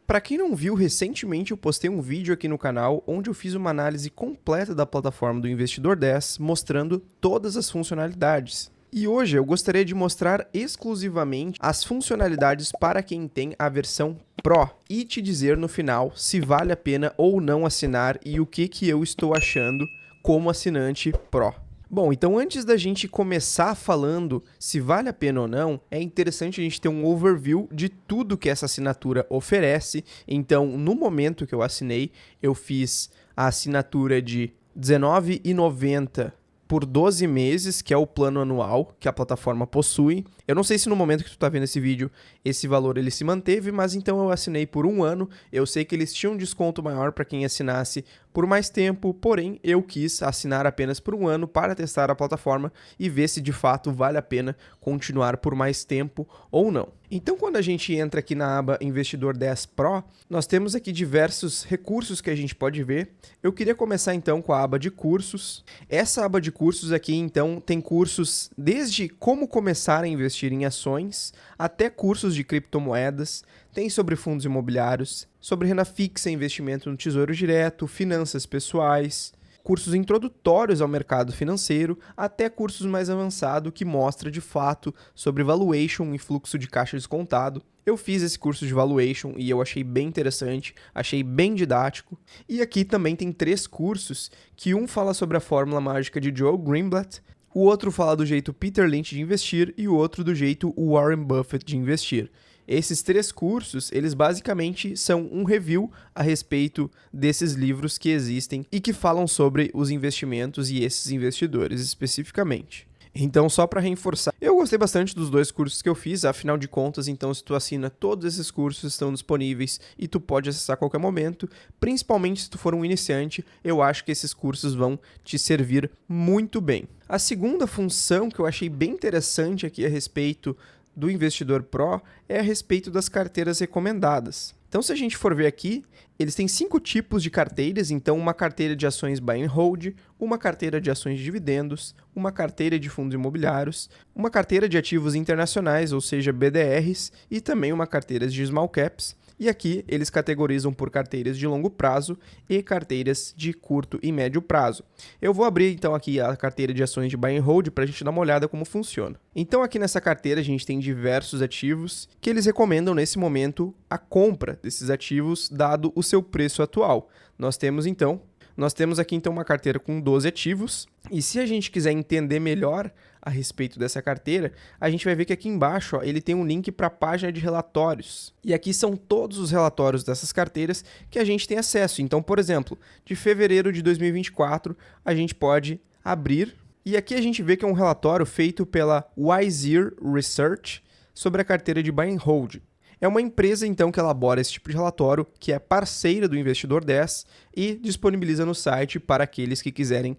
Para quem não viu, recentemente eu postei um vídeo aqui no canal onde eu fiz uma análise completa da plataforma do Investidor 10, mostrando todas as funcionalidades. E hoje eu gostaria de mostrar exclusivamente as funcionalidades para quem tem a versão Pro e te dizer no final se vale a pena ou não assinar e o que eu estou achando como assinante Pro. Bom, então antes da gente começar falando se vale a pena ou não, é interessante a gente ter um overview de tudo que essa assinatura oferece. Então, no momento que eu assinei, eu fiz a assinatura de R$19,90 por 12 meses, que é o plano anual que a plataforma possui. Eu não sei se no momento que tu tá vendo esse vídeo, esse valor ele se manteve, mas então eu assinei por um ano. Eu sei que eles tinham um desconto maior para quem assinasse por mais tempo, porém eu quis assinar apenas por um ano para testar a plataforma e ver se de fato vale a pena continuar por mais tempo ou não. Então, quando a gente entra aqui na aba Investidor 10 Pro, nós temos aqui diversos recursos que a gente pode ver. Eu queria começar então com a aba de cursos. Essa aba de cursos aqui, então, tem cursos desde como começar a investir em ações, até cursos de criptomoedas, tem sobre fundos imobiliários, sobre renda fixa e investimento no Tesouro Direto, finanças pessoais, cursos introdutórios ao mercado financeiro, até cursos mais avançados que mostra de fato sobre valuation e fluxo de caixa descontado. Eu fiz esse curso de valuation e eu achei bem interessante, achei bem didático. E aqui também tem 3 cursos, que um fala sobre a fórmula mágica de Joe Greenblatt, o outro fala do jeito Peter Lynch de investir e o outro do jeito Warren Buffett de investir. Esses 3 cursos, eles basicamente são um review a respeito desses livros que existem e que falam sobre os investimentos e esses investidores especificamente. Então, só para reforçar, eu gostei bastante dos 2 cursos que eu fiz, afinal de contas, então se tu assina, todos esses cursos estão disponíveis e tu pode acessar a qualquer momento, principalmente se tu for um iniciante, eu acho que esses cursos vão te servir muito bem. A segunda função que eu achei bem interessante aqui a respeito do Investidor Pro é a respeito das carteiras recomendadas. Então, se a gente for ver aqui, eles têm 5 tipos de carteiras, então uma carteira de ações buy and hold, uma carteira de ações de dividendos, uma carteira de fundos imobiliários, uma carteira de ativos internacionais, ou seja, BDRs, e também uma carteira de small caps. E aqui eles categorizam por carteiras de longo prazo e carteiras de curto e médio prazo. Eu vou abrir então aqui a carteira de ações de buy and hold para a gente dar uma olhada como funciona. Então aqui nessa carteira a gente tem diversos ativos que eles recomendam nesse momento a compra desses ativos dado o seu preço atual. Nós temos aqui então uma carteira com 12 ativos e se a gente quiser entender melhor a respeito dessa carteira, a gente vai ver que aqui embaixo ele tem um link para a página de relatórios. E aqui são todos os relatórios dessas carteiras que a gente tem acesso. Então, por exemplo, de fevereiro de 2024, a gente pode abrir e aqui a gente vê que é um relatório feito pela Wiseer Research sobre a carteira de buy and hold. É uma empresa, então, que elabora esse tipo de relatório, que é parceira do Investidor 10 e disponibiliza no site para aqueles que quiserem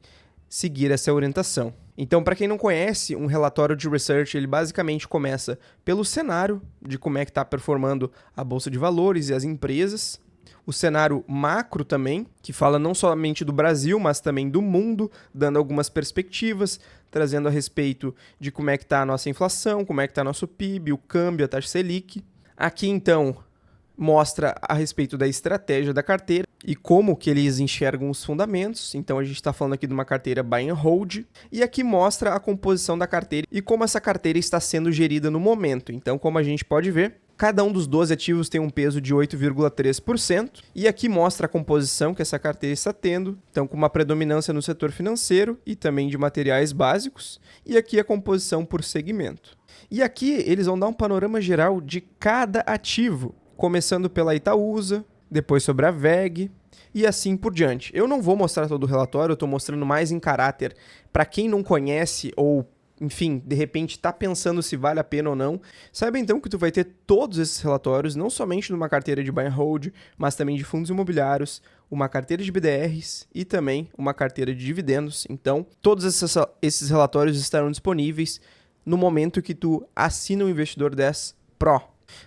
seguir essa orientação. Então, para quem não conhece, um relatório de research, ele basicamente começa pelo cenário de como é que está performando a Bolsa de Valores e as empresas, o cenário macro também, que fala não somente do Brasil, mas também do mundo, dando algumas perspectivas, trazendo a respeito de como é que está a nossa inflação, como é que está nosso PIB, o câmbio, a taxa Selic. Aqui, então, mostra a respeito da estratégia da carteira e como que eles enxergam os fundamentos. Então, a gente está falando aqui de uma carteira buy and hold. E aqui mostra a composição da carteira e como essa carteira está sendo gerida no momento. Então, como a gente pode ver, cada um dos 12 ativos tem um peso de 8,3%. E aqui mostra a composição que essa carteira está tendo. Então, com uma predominância no setor financeiro e também de materiais básicos. E aqui a composição por segmento. E aqui eles vão dar um panorama geral de cada ativo, começando pela Itaúsa, depois sobre a VEG e assim por diante. Eu não vou mostrar todo o relatório, eu estou mostrando mais em caráter para quem não conhece ou, enfim, de repente está pensando se vale a pena ou não. Saiba então que tu vai ter todos esses relatórios, não somente numa carteira de buy and hold, mas também de fundos imobiliários, uma carteira de BDRs e também uma carteira de dividendos. Então, todos esses relatórios estarão disponíveis no momento que tu assina o Investidor 10 Pro.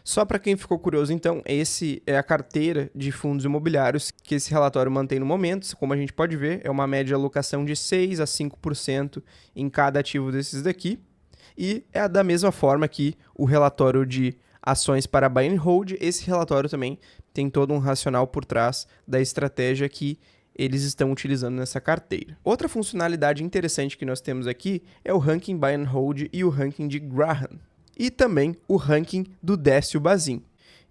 Só para quem ficou curioso, então, esse é a carteira de fundos imobiliários que esse relatório mantém no momento. Como a gente pode ver, é uma média de alocação de 6 a 5% em cada ativo desses daqui. E é da mesma forma que o relatório de ações para buy and hold, esse relatório também tem todo um racional por trás da estratégia que eles estão utilizando nessa carteira. Outra funcionalidade interessante que nós temos aqui é o ranking Buy and Hold e o ranking de Graham, e também o ranking do Décio Bazin.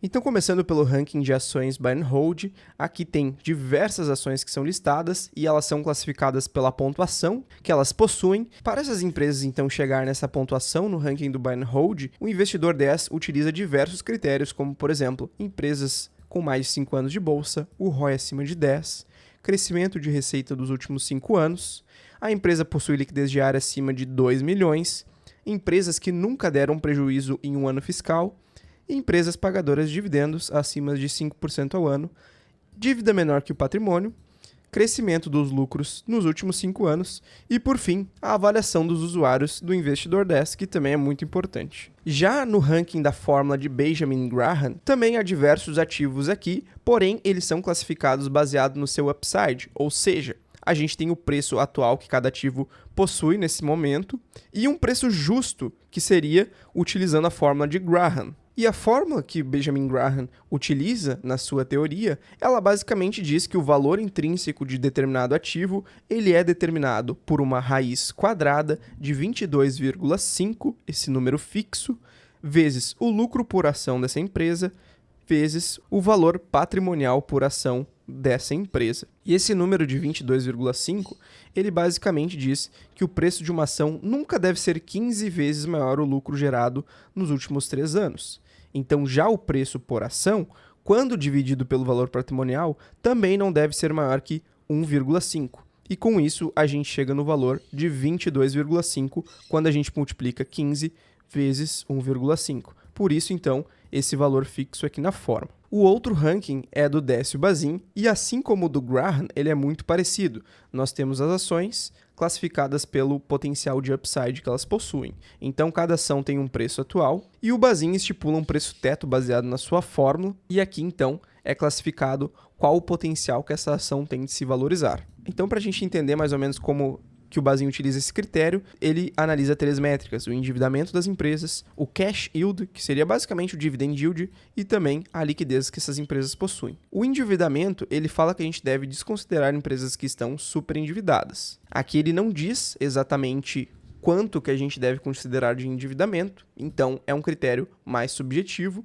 Então, começando pelo ranking de ações Buy and Hold, aqui tem diversas ações que são listadas e elas são classificadas pela pontuação que elas possuem. Para essas empresas, então, chegar nessa pontuação no ranking do Buy and Hold, o investidor 10 utiliza diversos critérios, como, por exemplo, empresas com mais de 5 anos de bolsa, o ROI acima de 10, crescimento de receita dos últimos 5 anos, a empresa possui liquidez diária acima de 2 milhões, empresas que nunca deram prejuízo em um ano fiscal, e empresas pagadoras de dividendos acima de 5% ao ano, dívida menor que o patrimônio, crescimento dos lucros nos últimos 5 anos e, por fim, a avaliação dos usuários do Investidor 10, que também é muito importante. Já no ranking da fórmula de Benjamin Graham, também há diversos ativos aqui, porém eles são classificados baseado no seu upside, ou seja, a gente tem o preço atual que cada ativo possui nesse momento e um preço justo, que seria utilizando a fórmula de Graham. E a fórmula que Benjamin Graham utiliza na sua teoria, ela basicamente diz que o valor intrínseco de determinado ativo, ele é determinado por uma raiz quadrada de 22,5, esse número fixo, vezes o lucro por ação dessa empresa, vezes o valor patrimonial por ação dessa empresa. E esse número de 22,5, ele basicamente diz que o preço de uma ação nunca deve ser 15 vezes maior o lucro gerado nos últimos 3 anos. Então, já o preço por ação, quando dividido pelo valor patrimonial, também não deve ser maior que 1,5. E com isso, a gente chega no valor de 22,5 quando a gente multiplica 15 vezes 1,5. Por isso, então, esse valor fixo aqui na forma. O outro ranking é do Décio Bazin e, assim como o do Graham, ele é muito parecido. Nós temos as ações classificadas pelo potencial de upside que elas possuem. Então, cada ação tem um preço atual e o Bazin estipula um preço teto baseado na sua fórmula e aqui, então, é classificado qual o potencial que essa ação tem de se valorizar. Então, para a gente entender mais ou menos como que o Bazin utiliza esse critério, ele analisa 3 métricas: o endividamento das empresas, o cash yield, que seria basicamente o dividend yield, e também a liquidez que essas empresas possuem. O endividamento, ele fala que a gente deve desconsiderar empresas que estão super endividadas. Aqui ele não diz exatamente quanto que a gente deve considerar de endividamento, então é um critério mais subjetivo.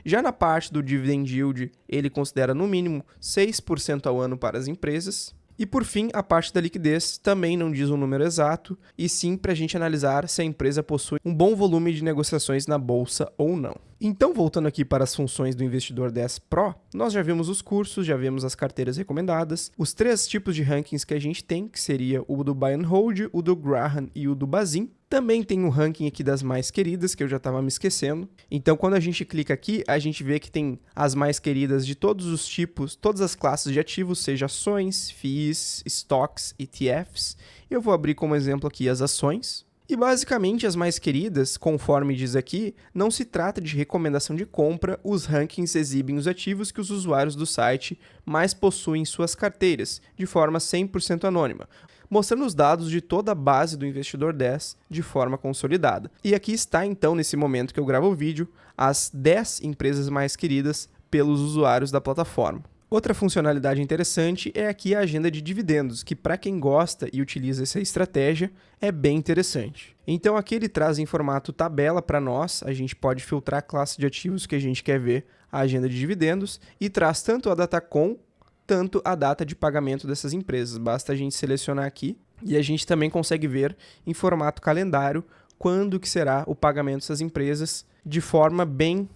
Já na parte do dividend yield, ele considera no mínimo 6% ao ano para as empresas. E por fim, a parte da liquidez também não diz um número exato, e sim para a gente analisar se a empresa possui um bom volume de negociações na bolsa ou não. Então, voltando aqui para as funções do Investidor 10 Pro, nós já vimos os cursos, já vimos as carteiras recomendadas, os 3 tipos de rankings que a gente tem, que seria o do Buy and Hold, o do Graham e o do Bazin. Também tem um ranking aqui das mais queridas, que eu já estava me esquecendo. Então, quando a gente clica aqui, a gente vê que tem as mais queridas de todos os tipos, todas as classes de ativos, seja ações, FIIs, stocks, ETFs. Eu vou abrir como exemplo aqui as ações. E basicamente as mais queridas, conforme diz aqui, não se trata de recomendação de compra, os rankings exibem os ativos que os usuários do site mais possuem em suas carteiras, de forma 100% anônima, mostrando os dados de toda a base do Investidor 10 de forma consolidada. E aqui está então, nesse momento que eu gravo o vídeo, as 10 empresas mais queridas pelos usuários da plataforma. Outra funcionalidade interessante é aqui a agenda de dividendos, que para quem gosta e utiliza essa estratégia é bem interessante. Então aqui ele traz em formato tabela para nós, a gente pode filtrar a classe de ativos que a gente quer ver a agenda de dividendos e traz tanto a data com, tanto a data de pagamento dessas empresas. Basta a gente selecionar aqui e a gente também consegue ver em formato calendário quando que será o pagamento dessas empresas de forma bem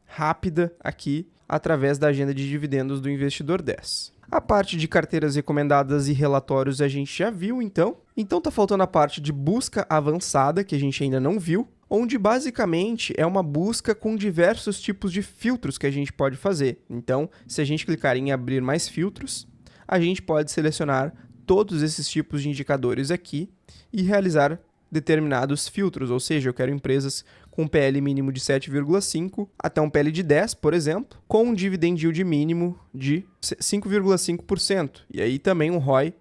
rápida aqui, através da agenda de dividendos do Investidor 10. A parte de carteiras recomendadas e relatórios a gente já viu, então. Então tá faltando a parte de busca avançada, que a gente ainda não viu, onde basicamente é uma busca com diversos tipos de filtros que a gente pode fazer. Então, se a gente clicar em abrir mais filtros, a gente pode selecionar todos esses tipos de indicadores aqui e realizar determinados filtros, ou seja, eu quero empresas com um PL mínimo de 7,5 até um PL de 10, por exemplo, com um dividend yield mínimo de 5,5%, e aí também um ROI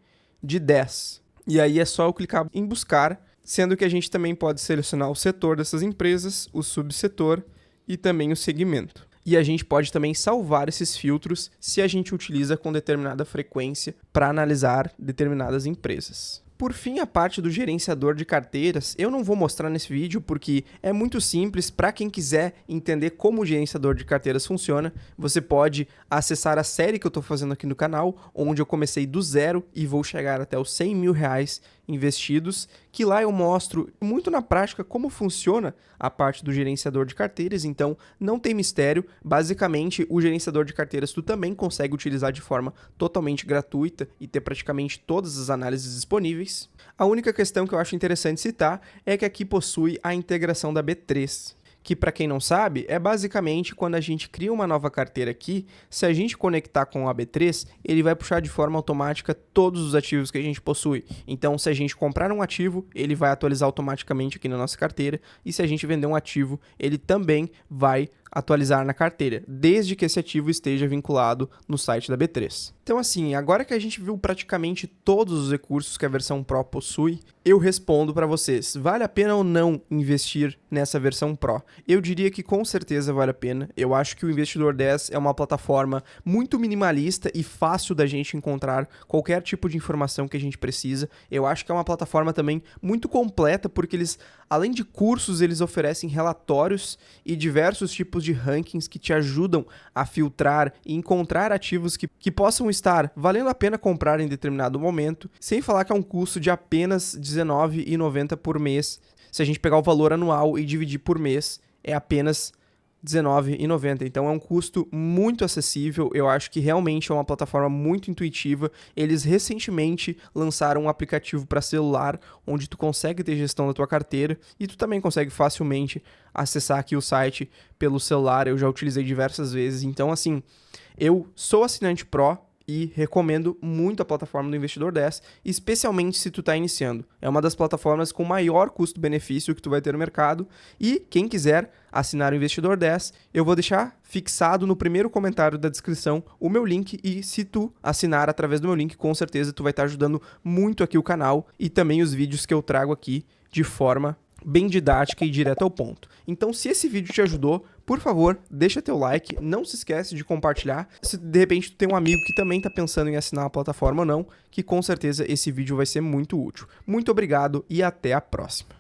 de 10. E aí é só eu clicar em buscar, sendo que a gente também pode selecionar o setor dessas empresas, o subsetor e também o segmento. E a gente pode também salvar esses filtros se a gente utiliza com determinada frequência para analisar determinadas empresas. Por fim, a parte do gerenciador de carteiras, eu não vou mostrar nesse vídeo porque é muito simples. Para quem quiser entender como o gerenciador de carteiras funciona, você pode acessar a série que eu estou fazendo aqui no canal, onde eu comecei do zero e vou chegar até os 100 mil reais investidos, que lá eu mostro muito na prática como funciona a parte do gerenciador de carteiras. Então não tem mistério, basicamente o gerenciador de carteiras tu também consegue utilizar de forma totalmente gratuita e ter praticamente todas as análises disponíveis. A única questão que eu acho interessante citar é que aqui possui a integração da B3, que, para quem não sabe, é basicamente quando a gente cria uma nova carteira aqui, se a gente conectar com o AB3, ele vai puxar de forma automática todos os ativos que a gente possui. Então, se a gente comprar um ativo, ele vai atualizar automaticamente aqui na nossa carteira, e se a gente vender um ativo, ele também vai atualizar na carteira, desde que esse ativo esteja vinculado no site da B3. Então assim, agora que a gente viu praticamente todos os recursos que a versão Pro possui, eu respondo para vocês, vale a pena ou não investir nessa versão Pro? Eu diria que com certeza vale a pena. Eu acho que o Investidor 10 é uma plataforma muito minimalista e fácil da gente encontrar qualquer tipo de informação que a gente precisa. Eu acho que é uma plataforma também muito completa, porque eles, além de cursos, eles oferecem relatórios e diversos tipos de rankings que te ajudam a filtrar e encontrar ativos que possam estar valendo a pena comprar em determinado momento, sem falar que é um custo de apenas R$19,90 por mês. Se a gente pegar o valor anual e dividir por mês, é apenas R$19,90. Então é um custo muito acessível. Eu acho que realmente é uma plataforma muito intuitiva. Eles recentemente lançaram um aplicativo para celular onde tu consegue ter gestão da tua carteira e tu também consegue facilmente acessar aqui o site pelo celular. Eu já utilizei diversas vezes. Então assim, eu sou assinante Pro e recomendo muito a plataforma do Investidor 10, especialmente se tu está iniciando. É uma das plataformas com maior custo-benefício que tu vai ter no mercado. E quem quiser assinar o Investidor 10, eu vou deixar fixado no primeiro comentário da descrição o meu link, e se tu assinar através do meu link, com certeza tu vai estar ajudando muito aqui o canal e também os vídeos que eu trago aqui de forma bem didática e direta ao ponto. Então, se esse vídeo te ajudou, por favor, deixa teu like, não se esquece de compartilhar. Se de repente tu tem um amigo que também está pensando em assinar a plataforma ou não, que com certeza esse vídeo vai ser muito útil. Muito obrigado e até a próxima.